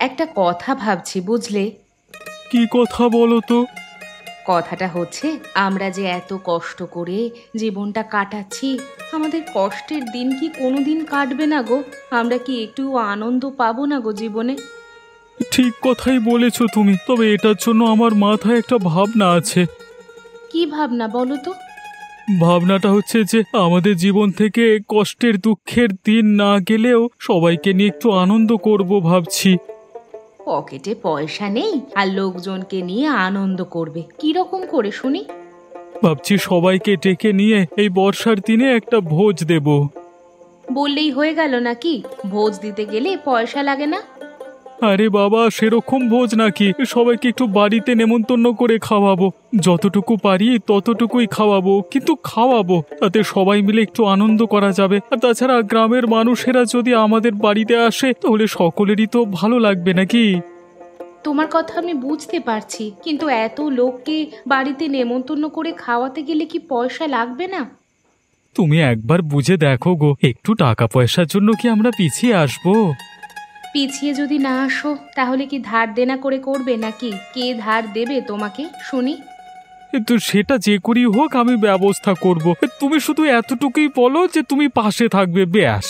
একটা কথা ভাবছি, বুঝলে? কি কথা বলো তো? কথাটা হচ্ছে, আমরা যে এত কষ্ট করে জীবনটা কাটাচ্ছি, আমাদের কষ্টের দিন কি কোনোদিন কাটবে না গো? আমরা কি একটু আনন্দ পাবো না গো জীবনে? ঠিক কথাই বলেছো তুমি, তবে এটার জন্য আমার মাথায় একটা ভাবনা আছে। কি ভাবনা বলো তো? ভাবনাটা হচ্ছে যে আমাদের জীবন থেকে কষ্টের দুঃখের দিন না গেলেও সবাইকে নিয়ে একটু আনন্দ করব ভাবছি। পকেটে পয়সা নেই আর লোকজনকে নিয়ে আনন্দ করবে, কি রকম করে শুনি? ভাবছি সবাইকে ডেকে নিয়ে এই বর্ষার দিনে একটা ভোজ দেব। বললেই হয়ে গেল নাকি? ভোজ দিতে গেলে পয়সা লাগে না? আরে বাবা, সেরকম ভোজ নাকি? সবাইকে একটু বাড়িতে নেমন্তন্ন করে খাওয়াবো। যতটুকু পারি ততটুকুই খাওয়াবো, কিন্তু খাওয়াবো, তাতে সবাই মিলে একটু আনন্দ করা যাবে। আর তাছাড়া গ্রামের মানুষেরা যদি আমাদের বাড়িতে আসে তাহলে সকলেরই তো ভালো লাগবে নাকি? তোমার কথা আমি বুঝতে পারছি, কিন্তু এত লোককে বাড়িতে নেমন্তন্ন করে খাওয়াতে গেলে কি পয়সা লাগবে না? তুমি একবার বুঝে দেখো গো, একটু টাকা পয়সার জন্য কি আমরা পিছিয়ে আসবো? পিছিয়ে যদি না আসো, তাহলে কি ধার দেনা করে করবে নাকি? কে ধার দেবে তোমাকে শুনি? তো সেটা যে করি হোক আমি ব্যবস্থা করব। তুমি শুধু এতটুকুই বলো যে তুমি পাশে থাকবে, ব্যাস।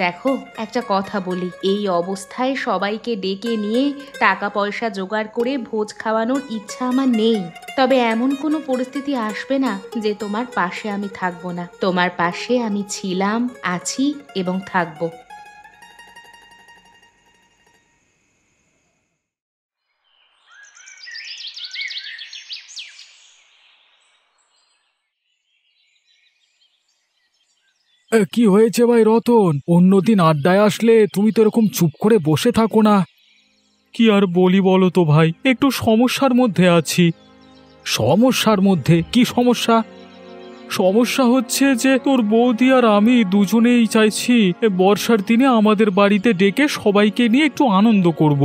দেখো, একটা কথা বলি, এই অবস্থায় সবাইকে ডেকে নিয়ে টাকা পয়সা জোগাড় করে ভোজ খাওয়ানোর ইচ্ছা আমার নেই। তবে এমন কোনো পরিস্থিতি আসবে না যে তোমার পাশে আমি থাকবো না। তোমার পাশে আমি ছিলাম, আছি এবং থাকবো। কি হয়েছে ভাই রতন? অন্যদিন আড্ডায় আসলে তুমি তো এরকম চুপ করে বসে থাকো না। কি আর বলি বলো তো ভাই, একটু সমস্যার মধ্যে আছি। সমস্যার মধ্যে? কি সমস্যা? সমস্যা হচ্ছে যে তোর বৌদি আর আমি দুজনেই চাইছি বর্ষার দিনে আমাদের বাড়িতে ডেকে সবাইকে নিয়ে একটু আনন্দ করব।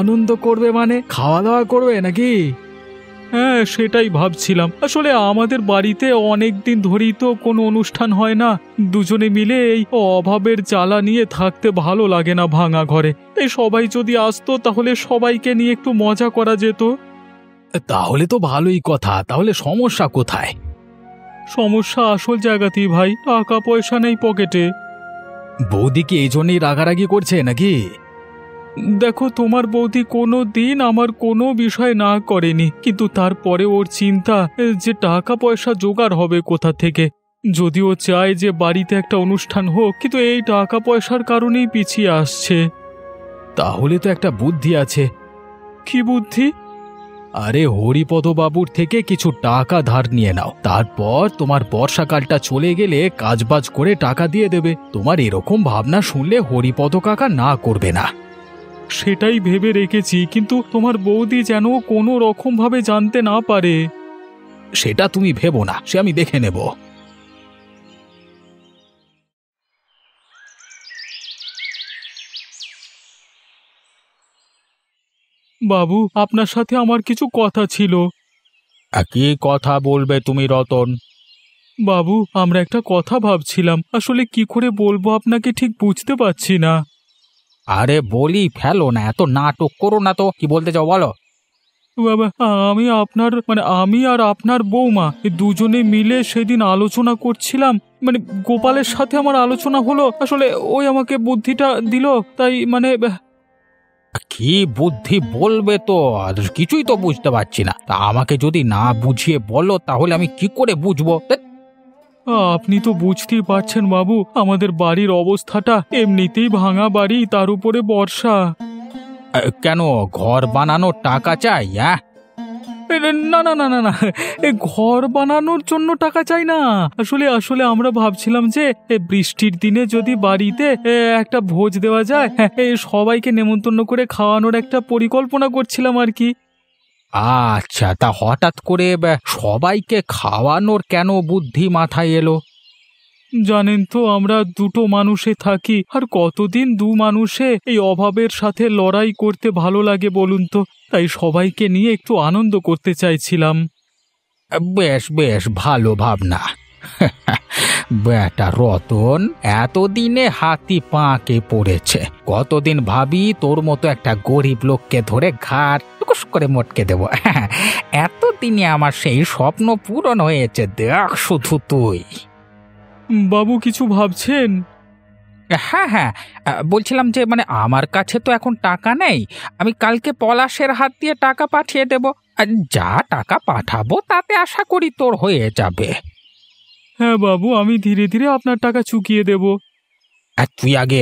আনন্দ করবে মানে খাওয়া দাওয়া করবে নাকি? হ্যাঁ, সেটাই ভাবছিলাম। আসলে আমাদের বাড়িতে অনেক দিন ধরেই তো কোনো অনুষ্ঠান হয় না। দুজনে মিলে এই অভাবের জ্বালা নিয়ে থাকতে ভালো লাগে না ভাঙা ঘরে। এই সবাই যদি আসতো তাহলে সবাইকে নিয়ে একটু মজা করা যেত। তাহলে তো ভালোই কথা। তাহলে সমস্যা কোথায়? সমস্যা আসল জায়গাতেই ভাই, টাকা পয়সা নেই পকেটে। বৌদি কি এই জন্যই রাগারাগি করছে নাকি? দেখো, তোমার বৌদি কোনো দিন আমার কোনো বিষয় না করেনি, কিন্তু তারপরে ওর চিন্তা যে টাকা পয়সা জোগাড় হবে কোথা থেকে। যদিও চায় যে বাড়িতে একটা অনুষ্ঠান হোক, কিন্তু এই টাকা পয়সার কারণেই পিছিয়ে আসছে। তাহলে তো একটা বুদ্ধি আছে। কি বুদ্ধি? আরে হরিপদ বাবুর থেকে কিছু টাকা ধার নিয়ে নাও, তারপর তোমার বর্ষাকালটা চলে গেলে কাজবাজ করে টাকা দিয়ে দেবে। তোমার এরকম ভাবনা শুনলে হরিপদ কাকা না করবে না। সেটাই ভেবে রেখেছি, কিন্তু তোমার বৌদি যেন কোনো রকম ভাবে জানতে না পারে। সেটা তুমি ভেবো না, সে আমি দেখে নেব। বাবু, আপনার সাথে আমার কিছু কথা ছিল। কি কথা বলবে তুমি রতন? বাবু, আমরা একটা কথা ভাবছিলাম, আসলে কি করে বলবো আপনাকে ঠিক বুঝতে পারছি না। আরে বলি ফেলো না, এত নাটক করো না তো। কি বলতে চাও বলো? বাবা, আমি আর আপনার বৌমা এই দুজনে মিলে সেদিন আলোচনা করছিলাম। গোপালের সাথে আমার আলোচনা হলো, আসলে ওই আমাকে বুদ্ধিটা দিল, তাই কি বুদ্ধি বলবে তো? আর কিছুই তো বুঝতে পারছি না। তা আমাকে যদি না বুঝিয়ে বলো তাহলে আমি কি করে বুঝবো? ধ্যাৎ। আপনি তো বুঝতেই পারছেন বাবু, আমাদের বাড়ির অবস্থাটা এমনিতেই ভাঙা বাড়ি, তার উপরে বর্ষা। কেন, ঘর বানানোর টাকা চাই? হ্যাঁ, না না না না না, ঘর বানানোর জন্য টাকা চাই না। আসলে আসলে আমরা ভাবছিলাম যে বৃষ্টির দিনে যদি বাড়িতে একটা ভোজ দেওয়া যায়, সবাইকে নেমন্তন্ন করে খাওয়ানোর একটা পরিকল্পনা করছিলাম আর কি। আচ্ছা, তা হঠাৎ করে সবাইকে খাওয়ানোর কেন বুদ্ধি মাথায় এলো? জানেন তো, আমরা দুটো মানুষে থাকি, আর কতদিন দু মানুষে এই অভাবের সাথে লড়াই করতে ভালো লাগে বলুন তো। তাই সবাইকে নিয়ে একটু আনন্দ করতে চাইছিলাম। বেশ বেশ ভালো ভাবনা। বেটা রতন এতদিনে হাতি পাঁকে পড়েছে। কতদিন ভাবি তোর মতো একটা গরিব লোককে ধরে ঘাট টুকুস করে মটকে দেব। এতদিনে আমার সেই স্বপ্ন পূরণ হয়েছে, দেখ শুধু তুই। বাবু কিছু ভাবছেন? হ্যাঁ হ্যাঁ, বলছিলাম যে মানে আমার কাছে তো এখন টাকা নেই, আমি কালকে পলাশের হাত দিয়ে টাকা পাঠিয়ে দেব। আর যা টাকা পাঠাবো তাতে আশা করি তোর হয়ে যাবে। হ্যাঁ বাবু, আমি ধীরে ধীরে আপনার টাকা চুকিয়ে দেব। আর তুই আগে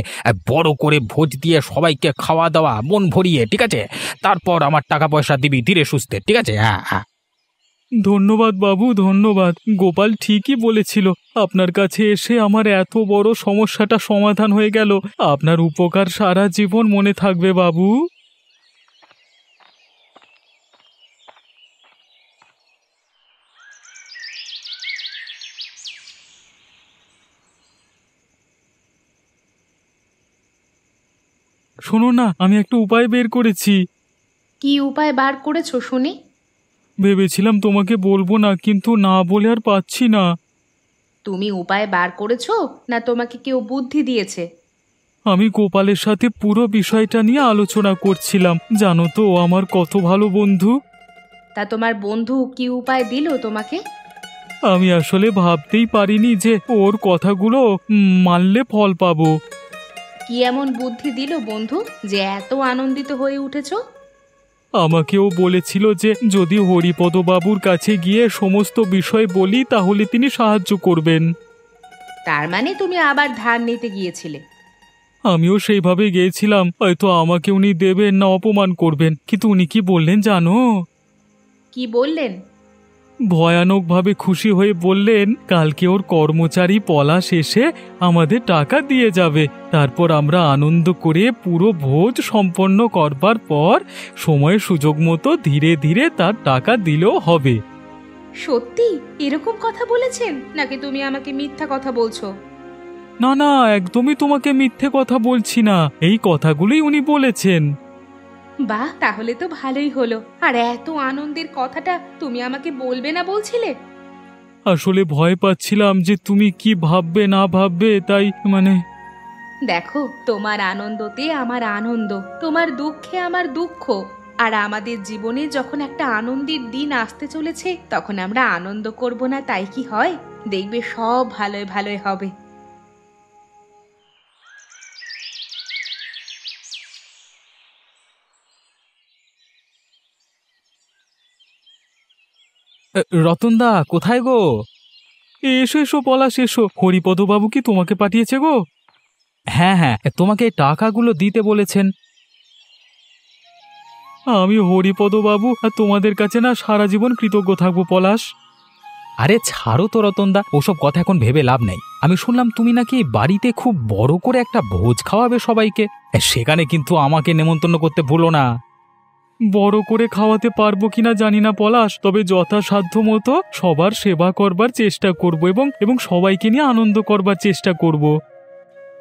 বড় করে ভোজ দিয়ে সবাইকে খাওয়া দাওয়া মন ভরিয়ে, ঠিক আছে? তারপর আমার টাকা পয়সা দিবি ধীরে সুস্থে, ঠিক আছে? হ্যাঁ হ্যাঁ। ধন্যবাদ বাবু, ধন্যবাদ। গোপাল ঠিকই বলেছিল, আপনার কাছে এসে আমার এত বড় সমস্যাটা সমাধান হয়ে গেল। আপনার উপকার সারা জীবন মনে থাকবে বাবু। শোনো না, আমি একটা উপায় বের করেছি। কি উপায় বার করেছো শুনি? ভেবেছিলাম তোমাকে বলবো না, কিন্তু না বলে আর পাচ্ছি না। তুমি উপায় বার করেছো না তোমাকে কেউ বুদ্ধি দিয়েছে? আমি গোপালের সাথে পুরো বিষয়টা নিয়ে আলোচনা করছিলাম। জানো তো ও আমার কত ভালো বন্ধু। তা তোমার বন্ধু কি উপায় দিল তোমাকে? আমি আসলে ভাবতেই পারিনি যে ওর কথাগুলো মানলে ফল পাবো। কি এমন বুদ্ধি দিল বন্ধু যে এত আনন্দিত হয়ে উঠেছো? আমাকেও বলেছিল যে যদি হরিপদ বাবুর কাছে গিয়ে সমস্ত বিষয় বলি তাহলে তিনি সাহায্য করবেন। তার মানে তুমি আবার ধার নিতে গিয়েছিলে? আমিও সেইভাবে গিয়েছিলাম, হয়তো আমাকে উনি দেবেন না অপমান করবেন। কিন্তু উনি কি বললেন জানো? কি বললেন? ভয়ানকভাবে খুশি হয়ে বললেন কালকে ওর কর্মচারী পলাশ এসে আমাদের টাকা দিয়ে যাবে। তারপর আমরা আনন্দ করে পুরো ভোজ সম্পন্ন করবার পর সময় সুযোগ মতো ধীরে ধীরে তার টাকা দিলেও হবে। সত্যি এরকম কথা বলেছেন নাকি তুমি আমাকে মিথ্যা কথা বলছো? না না, একদমই তোমাকে মিথ্যে কথা বলছি না, এই কথাগুলোই উনি বলেছেন। বাহ, তাহলে তো ভালোই হলো। আর এত আনন্দের কথাটা তুমি আমাকে বলবে না বলছিলে? আসলে ভয় পাচ্ছিলাম যে তুমি কি ভাববে না ভাববে, তাই দেখো, তোমার আনন্দতে আমার আনন্দ, তোমার দুঃখে আমার দুঃখ। আর আমাদের জীবনে যখন একটা আনন্দের দিন আসতে চলেছে তখন আমরা আনন্দ করব না তাই কি হয়? দেখবে সব ভালোই ভালোই হবে। রতনদা কোথায় গো? এসো এসো পলাশ এসো, হরিপদ বাবু কি তোমাকে পাঠিয়েছে গো? হ্যাঁ হ্যাঁ, তোমাকে টাকাগুলো দিতে বলেছেন। আমি হরিপদ বাবু আর তোমাদের কাছে না সারা জীবন কৃতজ্ঞ থাকবো পলাশ। আরে ছাড়ো তো রতনদা, ওসব কথা এখন ভেবে লাভ নেই। আমি শুনলাম তুমি নাকি বাড়িতে খুব বড় করে একটা ভোজ খাওয়াবে সবাইকে। সেখানে কিন্তু আমাকে নেমন্তন্ন করতে ভুলো না। বড় করে খাওয়াতে পারবো কিনা জানি না পলাশ, তবে যথাসাধ্য মতো সবার সেবা করবার চেষ্টা করব এবং সবাইকে নিয়ে আনন্দ করবার চেষ্টা করব।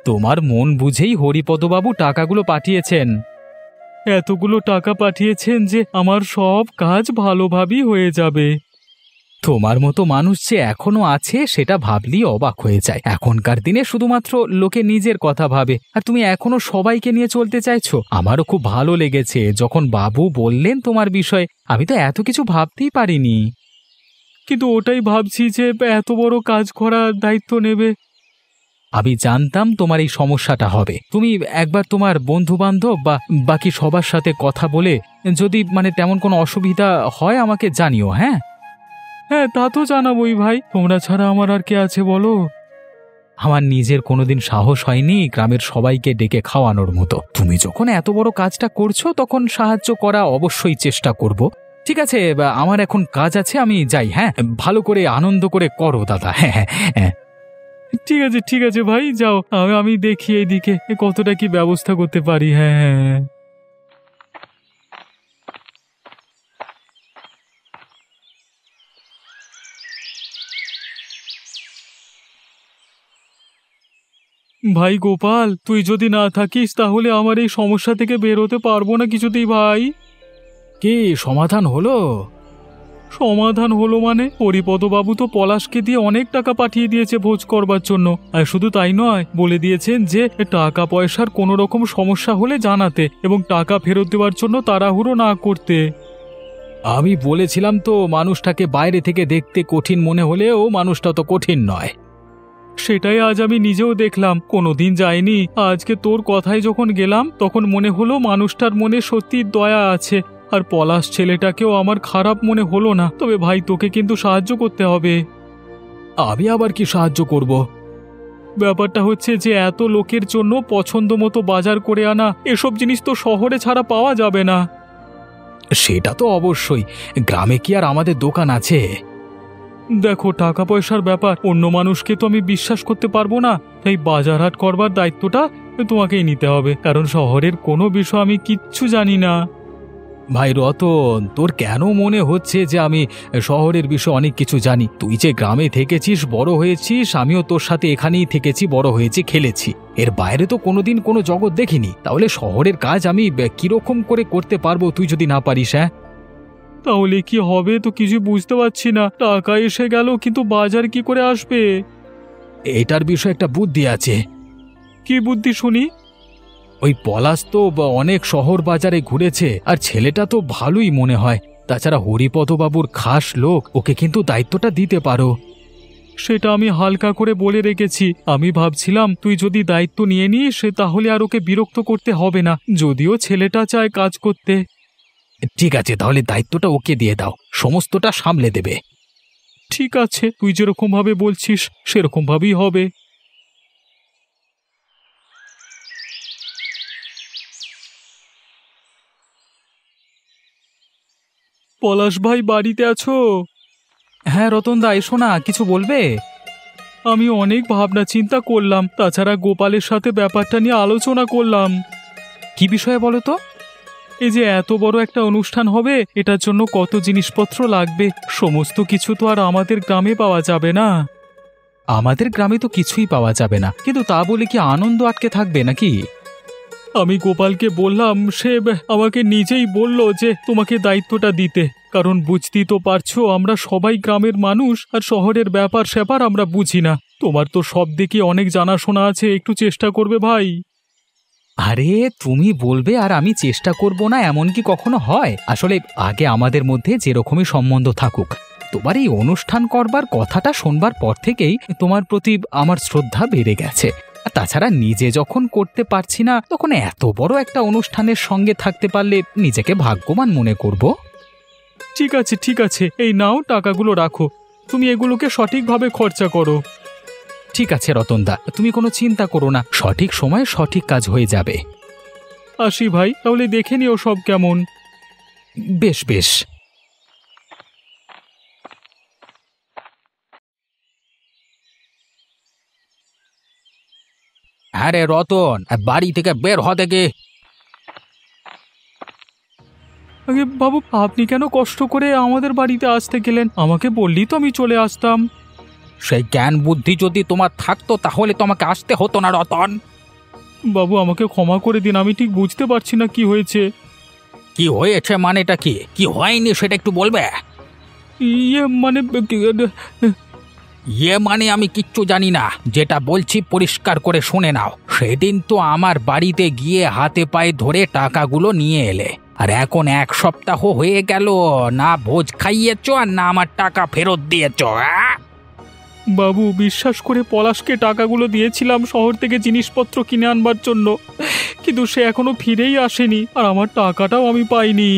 তোমার মন বুঝেই হরিপদবাবু টাকাগুলো পাঠিয়েছেন। এতগুলো টাকা পাঠিয়েছেন যে আমার সব কাজ ভালোভাবেই হয়ে যাবে। তোমার মতো মানুষ যে এখনো আছে সেটা ভাবলেই অবাক হয়ে যায়। এখনকার দিনে শুধুমাত্র লোকে নিজের কথা ভাবে, আর তুমি এখনো সবাইকে নিয়ে চলতে চাইছো। আমারও খুব ভালো লেগেছে যখন বাবু বললেন তোমার বিষয়ে। আমি তো এত কিছু ভাবতেই পারিনি। কিন্তু ওটাই ভাবছি যে এত বড় কাজ করার দায়িত্ব নেবে। আমি জানতাম তোমার এই সমস্যাটা হবে। তুমি একবার তোমার বন্ধু বান্ধব বা বাকি সবার সাথে কথা বলে যদি তেমন কোনো অসুবিধা হয় আমাকে জানিও। হ্যাঁ হ্যাঁ, তা তো জানাবোই ভাই, তোমরা ছাড়া আমার আর কে আছে বলো? আমার নিজের কোনোদিন সাহস হয়নি গ্রামের সবাইকে ডেকে খাওয়ানোর মতো। তুমি যখন এত বড় কাজটা করছো তখন সাহায্য করা অবশ্যই চেষ্টা করব। ঠিক আছে, আমার এখন কাজ আছে, আমি যাই। হ্যাঁ, ভালো করে আনন্দ করে করো দাদা। হ্যাঁ হ্যাঁ হ্যাঁ, ঠিক আছে ভাই, যাও। আমি দেখি এইদিকে কতটা কি ব্যবস্থা করতে পারি। হ্যাঁ হ্যাঁ। ভাই গোপাল, তুই যদি না থাকিস তাহলে আমার এই সমস্যা থেকে বের হতে পারবো না কিছুতেই ভাই। কি সমাধান হলো? সমাধান হলো মানে? হরিপদবাবু তো পলাশকে দিয়ে অনেক টাকা পাঠিয়ে দিয়েছে ভোজ করবার জন্য। আর শুধু তাই নয়, বলে দিয়েছেন যে টাকা পয়সার কোনো রকম সমস্যা হলে জানাতে এবং টাকা ফেরত দেওয়ার জন্য তাড়াহুড়ো না করতে। আমি বলেছিলাম তো, মানুষটাকে বাইরে থেকে দেখতে কঠিন মনে হলেও মানুষটা তো কঠিন নয়। সেটাই আজ আমি নিজেও দেখলাম, কোনোদিন যাইনি। আজকে তোর কথায় যখন গেলাম তখন মনে হলো মানুষটার মনে সত্যি দয়া আছে। আর পলাশ ছেলেটাকেও আমার খারাপ মনে হলো না। তবে ভাই, তোকে কিন্তু সাহায্য করতে হবে। আমি আবার কি সাহায্য করব? ব্যাপারটা হচ্ছে যে এত লোকের জন্য পছন্দ মতো বাজার করে আনা, এসব জিনিস তো শহরে ছাড়া পাওয়া যাবে না। সেটা তো অবশ্যই, গ্রামে কি আর আমাদের দোকান আছে? দেখো, টাকা পয়সার ব্যাপার, অন্য মানুষকে তো আমি বিশ্বাস করতে পারবো না। তাই বাজার হাট করবার দায়িত্বটা তোমাকেই নিতে হবে, কারণ শহরের কোনো বিষয় আমি কিচ্ছু জানি না। ভাই রতন, তোর কেন মনে হচ্ছে যে আমি শহরের বিষয়ে অনেক কিছু জানি? তুই যে গ্রামে থেকেছিস, বড় হয়েছিস, আমিও তোর সাথে এখানেই থেকেছি, বড় হয়েছি, খেলেছি। এর বাইরে তো কোনোদিন কোনো জগৎ দেখিনি। তাহলে শহরের কাজ আমি কিরকম করে করতে পারবো তুই যদি না পারিস? হ্যাঁ, তাহলে কি হবে তো কিছু বুঝতে পারছি না। টাকা এসে গেল, কিন্তু বাজার কি করে আসবে? এটার বিষয়ে একটা বুদ্ধি আছে। কি বুদ্ধি শুনি? ওই পলাশ তো অনেক শহর বাজারে ঘুরেছে, আর ছেলেটা তো ভালোই মনে হয়। তাছাড়া হরিপদবাবুর খাস লোক, ওকে কিন্তু দায়িত্বটা দিতে পারো। সেটা আমি হালকা করে বলে রেখেছি। আমি ভাবছিলাম তুই যদি দায়িত্ব নিয়ে নিস, তাহলে আর ওকে বিরক্ত করতে হবে না, যদিও ছেলেটা চায় কাজ করতে। ঠিক আছে, তাহলে দায়িত্বটা ওকে দিয়ে দাও, সমস্তটা সামলে দেবে। ঠিক আছে, তুই যেরকম ভাবে বলছিস সেরকম ভাবেই হবে। পলাশ ভাই, বাড়িতে আছো? হ্যাঁ রতনদা, এসো না, কিছু বলবে? আমি অনেক ভাবনা চিন্তা করলাম, তাছাড়া গোপালের সাথে ব্যাপারটা নিয়ে আলোচনা করলাম। কি বিষয়ে বলো তো? এই যে এত বড় একটা অনুষ্ঠান হবে, এটার জন্য কত জিনিসপত্র লাগবে, সমস্ত কিছু তো আর আমাদের গ্রামে পাওয়া যাবে না। আমাদের গ্রামে তো কিছুই পাওয়া যাবে না, কিন্তু তা বলে কি আনন্দ আটকে থাকবে নাকি? আমি গোপালকে বললাম, সে আমাকে নিজেই বলল যে তোমাকে দায়িত্বটা দিতে, কারণ বুঝতেই তো পারছো আমরা সবাই গ্রামের মানুষ, আর শহরের ব্যাপার স্যাপার আমরা বুঝি না। তোমার তো সব দিকে অনেক জানাশোনা আছে, একটু চেষ্টা করবে ভাই। আরে তুমি বলবে আর আমি চেষ্টা করব না, এমন কি কখনো হয়? আসলে আগে আমাদের মধ্যে যেরকমই সম্বন্ধ থাকুক, তোমার এই অনুষ্ঠান করবার কথাটা শোনবার পর থেকেই তোমার প্রতি আমার শ্রদ্ধা বেড়ে গেছে। আর তাছাড়া নিজে যখন করতে পারছি না, তখন এত বড় একটা অনুষ্ঠানের সঙ্গে থাকতে পারলে নিজেকে ভাগ্যবান মনে করব। ঠিক আছে ঠিক আছে, এই নাও টাকাগুলো রাখো, তুমি এগুলোকে সঠিকভাবে খরচা করো। ঠিক আছে রতনদা, তুমি কোনো চিন্তা করো না, সঠিক সময়ে সঠিক কাজ হয়ে যাবে। আসি ভাই, তাহলে দেখে নিও সব কেমন। বেশ বেশ। আরে রতন, বাড়ি থেকে বের হ দেখে। আগে বাবু, আপনি কেন কষ্ট করে আমাদের বাড়িতে আসতে গেলেন? আমাকে বললেই তো আমি চলে আসতাম। সেই জ্ঞান বুদ্ধি যদি তোমার থাকতো তাহলে তোমাকে আসতে হতো না রতন। বাবু, আমাকে ক্ষমা করে দিন, আমি ঠিক বুঝতে পারছি না কি হয়েছে। কি হয়েছে মানেটা কি? কি হয়নি সেটা একটু বলবে? মানে মানে আমি কিচ্ছু জানি না, যেটা বলছি পরিষ্কার করে শুনে নাও। সেদিন তো আমার বাড়িতে গিয়ে হাতে পায়ে ধরে টাকাগুলো নিয়ে এলে, আর এখন 1 সপ্তাহ হয়ে গেল না ভোজ খাইয়েছ আর না আমার টাকা ফেরত দিয়েছ। বাবু, বিশ্বাস করে পলাশকে টাকাগুলো দিয়েছিলাম শহর থেকে জিনিসপত্র কিনে আনবার জন্য, কিন্তু সে এখনো ফিরেই আসেনি, আর আমার টাকাটাও আমি পাইনি।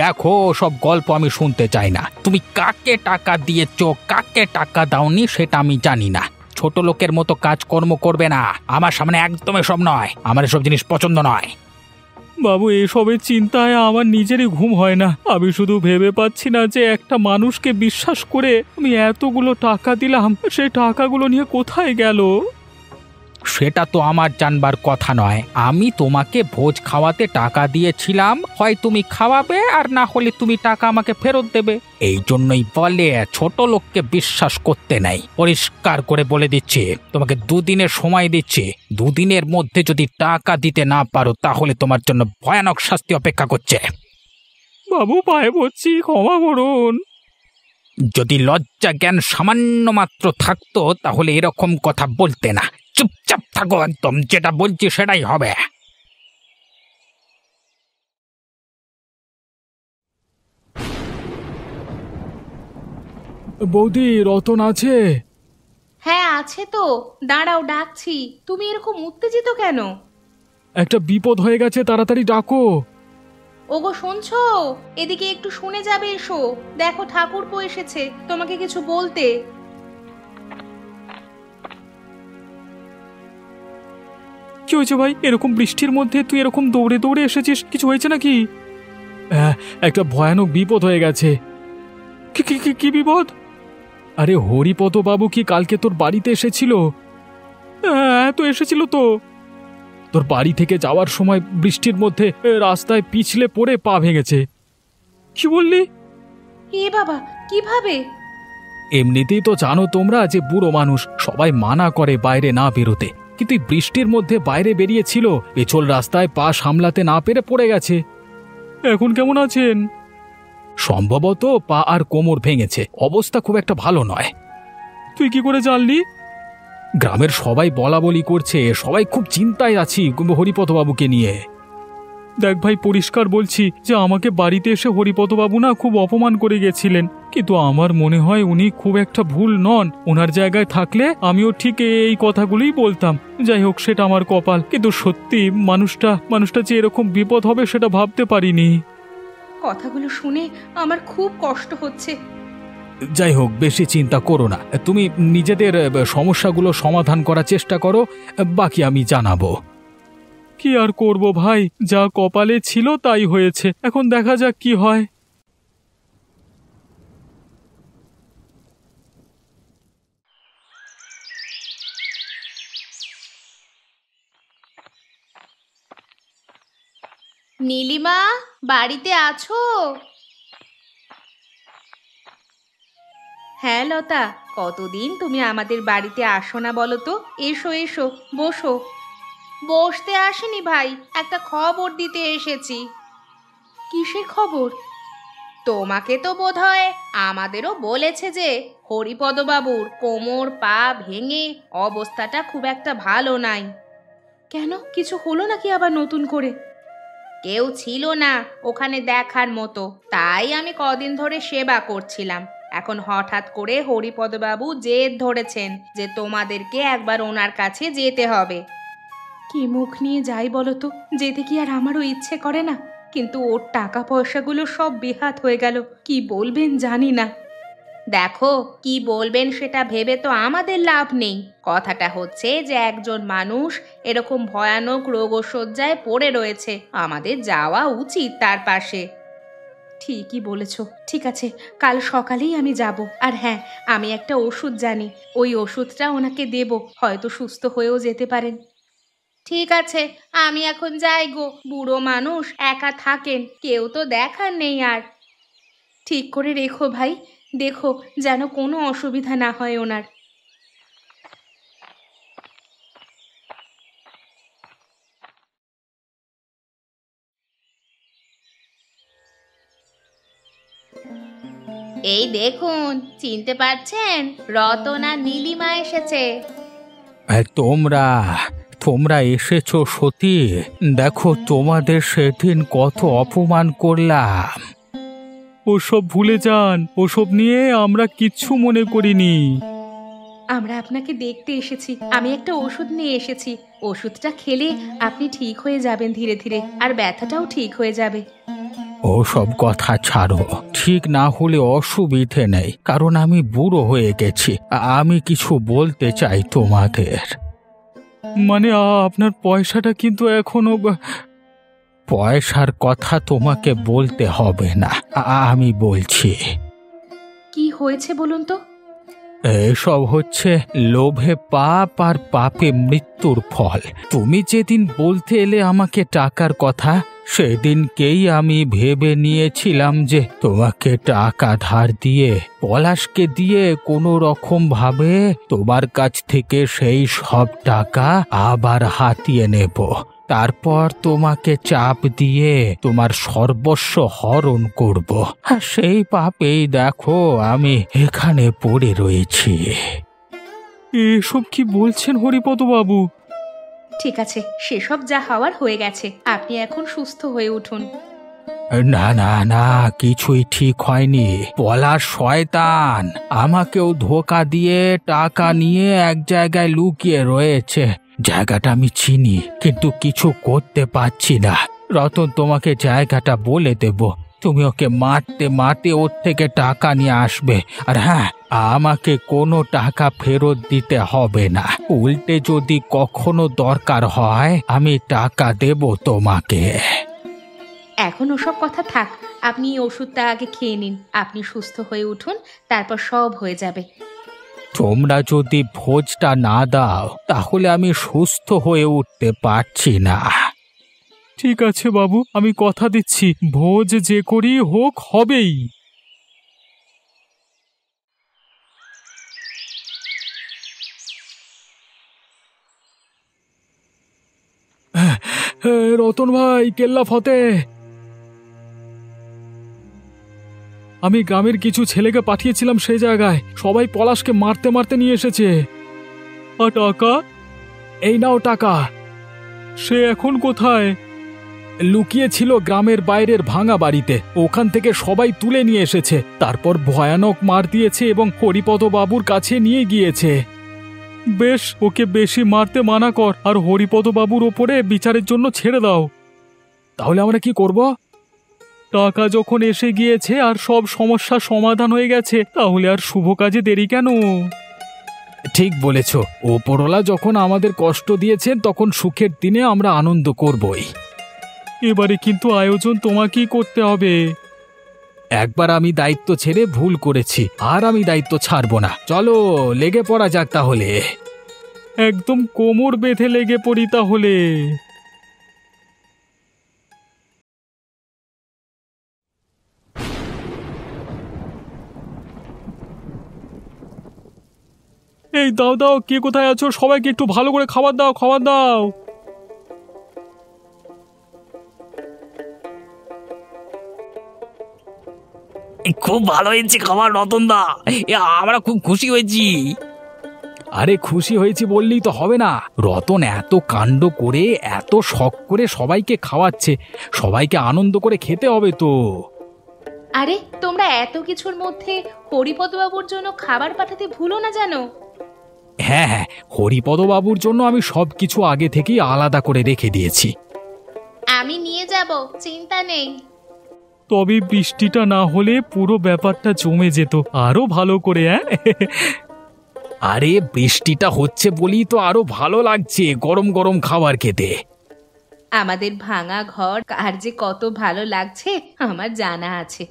দেখো, সব গল্প আমি শুনতে চাই না। তুমি কাকে টাকা দিয়েছ, কাকে টাকা দাওনি সেটা আমি জানি না। ছোট লোকের মতো কাজকর্ম করবে না আমার সামনে, একদম এসব নয়, আমার এসব জিনিস পছন্দ নয়। বাবু, এসবের চিন্তায় আমার নিজেরই ঘুম হয় না। আমি শুধু ভেবে পাচ্ছি না যে একটা মানুষকে বিশ্বাস করে আমি এতগুলো টাকা দিলাম, সেই টাকাগুলো নিয়ে কোথায় গেল? সেটা তো আমার জানবার কথা নয়। আমি তোমাকে ভোজ খাওয়াতে টাকা দিয়েছিলাম, হয় তুমি খাওয়াবে আর না হলে তুমি টাকা আমাকে ফেরত দেবে। এই জন্যই বলে ছোট লোককে বিশ্বাস করতে নাই। পরিষ্কার করে বলে দিচ্ছি, তোমাকে 2 দিনের সময় দিচ্ছি। 2 দিনের মধ্যে যদি টাকা দিতে না পারো তাহলে তোমার জন্য ভয়ানক শাস্তি অপেক্ষা করছে। বাবু পায়ে পড়ছি, ক্ষমা করুন। যদি লজ্জা জ্ঞান সামান্য মাত্র থাকতো তাহলে এরকম কথা বলতে না। চুপচাপ থাকো একদম, যেটা বলছি সেটাই হবে। বৌদি, রতন আছে? হ্যাঁ আছে তো, দাঁড়াও ডাকছি। তুমি এরকম উত্তেজিত কেন? একটা বিপদ হয়ে গেছে, তাড়াতাড়ি ডাকো। ওগো শুনছো? এদিকে একটু শুনে যাবে, এসো। দেখো ঠাকুরপো এসেছে তোমাকে কিছু বলতে। কি হয়েছে ভাই? এরকম বৃষ্টির মধ্যে তুই এরকম দৌড়ে দৌড়ে এসেছিস, কিছু হয়েছে নাকি? একটা ভয়ানক বিপদ হয়ে গেছে। কি কি কি কি বিপদ? আরে হরিপদ বাবু কি কালকে তোর বাড়িতে এসেছিল? হ্যাঁ তো এসেছিল তো। তোর বাড়ি থেকে যাওয়ার সময় বৃষ্টির মধ্যে রাস্তায় পিছলে পড়ে পা ভেঙেছে। কি বললি? এ বাবা, কিভাবে? এমনিতেই তো জানো তোমরা যে বুড়ো মানুষ, সবাই মানা করে বাইরে না বেরোতে, কিন্তু এই বৃষ্টির মধ্যে বাইরে বেরিয়েছিল, পেছল রাস্তায় পা সামলাতে না পেরে পড়ে গেছে। এখন কেমন আছেন? সম্ভবত পা আর কোমর ভেঙেছে, অবস্থা খুব একটা ভালো নয়। তুই কি করে জানলি? গ্রামের সবাই বলা বলি করছে, সবাই খুব চিন্তায় আছি হরিপদবাবুকে নিয়ে। দেখ ভাই, পরিষ্কার বলছি যে আমাকে বাড়িতে এসে হরিপদবাবু না খুব অপমান করে গেছিলেন, কিন্তু আমার মনে হয় উনি খুব একটা ভুল নন। ওনার জায়গায় থাকলে আমিও ঠিক এই কথাগুলোই বলতাম। যাই হোক, সেটা আমার কপাল, কিন্তু সত্যি মানুষটা যে এরকম বিপদ হবে সেটা ভাবতে পারিনি। কথাগুলো শুনে আমার খুব কষ্ট হচ্ছে। যাই হোক, বেশি চিন্তা করো না, তুমি নিজেদের সমস্যাগুলো সমাধান করার চেষ্টা করো, বাকি আমি জানাবো। কি আর করব ভাই, যা কপালে ছিল তাই হয়েছে, এখন দেখা যাক কি হয়। নীলিমা, বাড়িতে আছো? হ্যাঁ লতা, কতদিন তুমি আমাদের বাড়িতে আসো না বলো তো। এসো এসো, বসো। বসতে আসেনি ভাই, একটা খবর দিতে এসেছি। কিসের খবর? তোমাকে তো বোধহয় আমাদেরও বলেছে যে হরিপদবাবুর কোমর পা ভেঙে অবস্থাটা খুব একটা ভালো নাই। কেন, কিছু হলো নাকি আবার নতুন করে? কেউ ছিল না ওখানে দেখার মতো, তাই আমি কদিন ধরে সেবা করছিলাম। এখন হঠাৎ করে হরিপদবাবু জেদ ধরেছেন যে তোমাদেরকে একবার ওনার কাছে যেতে হবে। কি মুখ নিয়ে যাই বলো তো, যেতে কি আর আমারও ইচ্ছে করে না, কিন্তু ওর টাকা পয়সাগুলো সব বেহাত হয়ে গেল, কি বলবেন জানি না। দেখো, কি বলবেন সেটা ভেবে তো আমাদের লাভ নেই। কথাটা হচ্ছে যে একজন মানুষ এরকম ভয়ানক রোগশয্যায় পড়ে রয়েছে, আমাদের যাওয়া উচিত তার পাশে। ঠিকই বলেছ, ঠিক আছে, কাল সকালেই আমি যাব। আর হ্যাঁ, আমি একটা ওষুধ জানি, ওই ওষুধটা ওনাকে দেব, হয়তো সুস্থ হয়েও যেতে পারেন। ঠিক আছে, আমি এখন যাই গো, বুড়ো মানুষ একা থাকেন, কেউ তো দেখার নেই আর। ঠিক করে রেখো ভাই, দেখো যেন কোনো অসুবিধা না হয় ওনার। এই দেখুন, চিনতে পারছেন? রতন আর নীলিমা এসেছে। তোমরা তোমরা এসেছো সতী? দেখো, তোমাদের সেদিন কত অপমান করলাম। ওসব ভুলে যান, ওসব নিয়ে আমরা কিচ্ছু মনে করিনি। আমরা আপনাকে দেখতে এসেছি, আমি একটা ওষুধ নিয়ে এসেছি। ওষুধটা খেলে আপনি ঠিক হয়ে যাবেন ধীরে ধীরে, আর ব্যথাটাও ঠিক হয়ে যাবে। ওসব কথা ছাড়ো, ঠিক না হলে অসুবিধে নেই, কারণ আমি বুড়ো হয়ে গেছি। আমি কিছু বলতে চাই তোমাদের। মানে আপনার পয়সাটা কিন্তু এখনো। পয়সার কথা তোমাকে বলতে হবে না, আমি বলছি। কি হয়েছে বলুন তো? এসব হচ্ছে লোভে পাপ আর পাপে মৃত্যুর ফল। তুমি যেদিন বলতে এলে আমাকে টাকার কথা, সেদিনকেই আমি ভেবে নিয়েছিলাম যে তোমাকে টাকা ধার দিয়ে পলাশকে দিয়ে কোনো রকম ভাবে তোমার কাছ থেকে সেই সব টাকা আবার হাতিয়ে নেব। তারপর তোমাকে চাপ দিয়ে তোমার সর্বস্ব হরণ করব। আর সেই পাপেই দেখো আমি এখানে পড়ে রয়েছি। এসব কি বলছেন হরিপদ বাবু? ঠিক আছে, সেসব যা হওয়ার হয়ে গেছে, আপনি এখন সুস্থ হয়ে উঠুন। না না না, কিছুই ঠিক হয়নি। পলাশ শয়তান আমাকেও ধোঁকা দিয়ে টাকা নিয়ে এক জায়গায় লুকিয়ে রয়েছে। জায়গাটা আমি চিনি, কিন্তু কিছু করতে পারছি না। রতন তোমাকে জায়গাটা বলে দেব, তুমি ওকে মারতে মারতে ওর থেকে টাকা নিয়ে আসবে। আর হ্যাঁ, আমাকে কোনো টাকা ফেরত দিতে হবে না। উল্টে যদি কখনো দরকার হয় আমি টাকা দেব তোমাকে। এখন ওসব কথা থাক, আপনি এই ওষুধটা আগে খেয়ে নিন। আপনি সুস্থ হয়ে উঠুন, তারপর সব হয়ে যাবে। তোমরা যদি ভোজটা না দাও তাহলে আমি সুস্থ হয়ে উঠতে পারছি না। ঠিক আছে বাবু, আমি কথা দিচ্ছি, ভোজ যে করি হোক হবেই। রতন ভাই, কেল্লা ফতে। আমি গ্রামের কিছু ছেলেকে পাঠিয়েছিলাম সেই জায়গায়, সবাই পলাশকে মারতে মারতে নিয়ে এসেছে। আর টাকা? এই নাও টাকা। সে এখন কোথায়? লুকিয়ে ছিল গ্রামের বাইরের ভাঙা বাড়িতে, ওখান থেকে সবাই তুলে নিয়ে এসেছে। তারপর ভয়ানক মার দিয়েছে এবং হরিপদ বাবুর কাছে নিয়ে গিয়েছে। বেশ, ওকে বেশি মারতে মানা কর, আর হরিপদ বাবুর ওপরে বিচারের জন্য ছেড়ে দাও। তাহলে আমরা কি করব? টাকা যখন এসে গিয়েছে আর সব সমস্যার সমাধান হয়ে গেছে, তাহলে আর শুভ কাজে দেরি কেন? ঠিক বলেছ, ওপরওয়ালা যখন আমাদের কষ্ট দিয়েছেন তখন সুখের দিনে আমরা আনন্দ করবই। এবারে কিন্তু আয়োজন তোমাকেই করতে হবে। একবার আমি দায়িত্ব ছেড়ে ভুল করেছি, আর আমি দায়িত্ব ছাড়ব না। চলো লেগে পড়া যাক তাহলে। একদম কোমর বেঁধে লেগে পড়ি তাহলে। এই দাও দাও, কে কোথায় আছো? সবাইকে একটু ভালো করে খাবার দাও, খাবার দাও। খুব ভালো হয়েছে খাবার রতনদা, আমরা খুব খুশি হয়েছি। আরে খুশি হয়েছি বললেই তো হবে না, রতন এত কাণ্ড করে এত শখ করে সবাইকে খাওয়াচ্ছে, সবাইকে আনন্দ করে খেতে হবে তো। আরে তোমরা এত কিছুর মধ্যে হরিপদ বাবুর জন্য খাবার পাঠাতে ভুলো না জানো। হ্যাঁ হ্যাঁ, হরিপদ বাবুর জন্য আমি সবকিছু আগে থেকেই আলাদা করে রেখে দিয়েছি। আমি নিয়ে যাব, চিন্তা নেই। তবে বৃষ্টিটা না হলে পুরো ব্যাপারটা জমে যেত আরো ভালো করে। আরে বৃষ্টিটা হচ্ছে বলেই তো আরো ভালো লাগছে গরম গরম খাবার খেতে। আমাদের ভাঙা ঘর কার যে কত ভালো লাগছে আমার জানা আছে।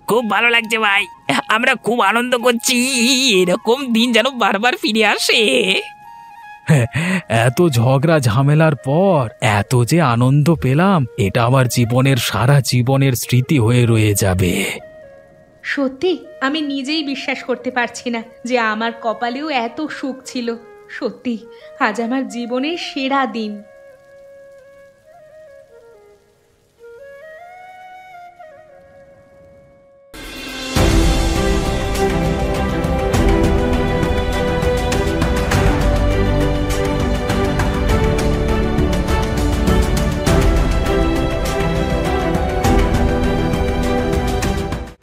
খুব ভালো লাগছে ভাই, আমরা খুব আনন্দ করছি। এরকম দিন যেন বারবার ফিরে আসে। এত ঝগড়া ঝামেলার পর এত যে আনন্দ পেলাম, এটা আমার জীবনের সারা জীবনের স্মৃতি হয়ে রয়ে যাবে। সত্যি আমি নিজেই বিশ্বাস করতে পারছি না যে আমার কপালেও এত সুখ ছিল। সত্যি আজ আমার জীবনের সেরা দিন।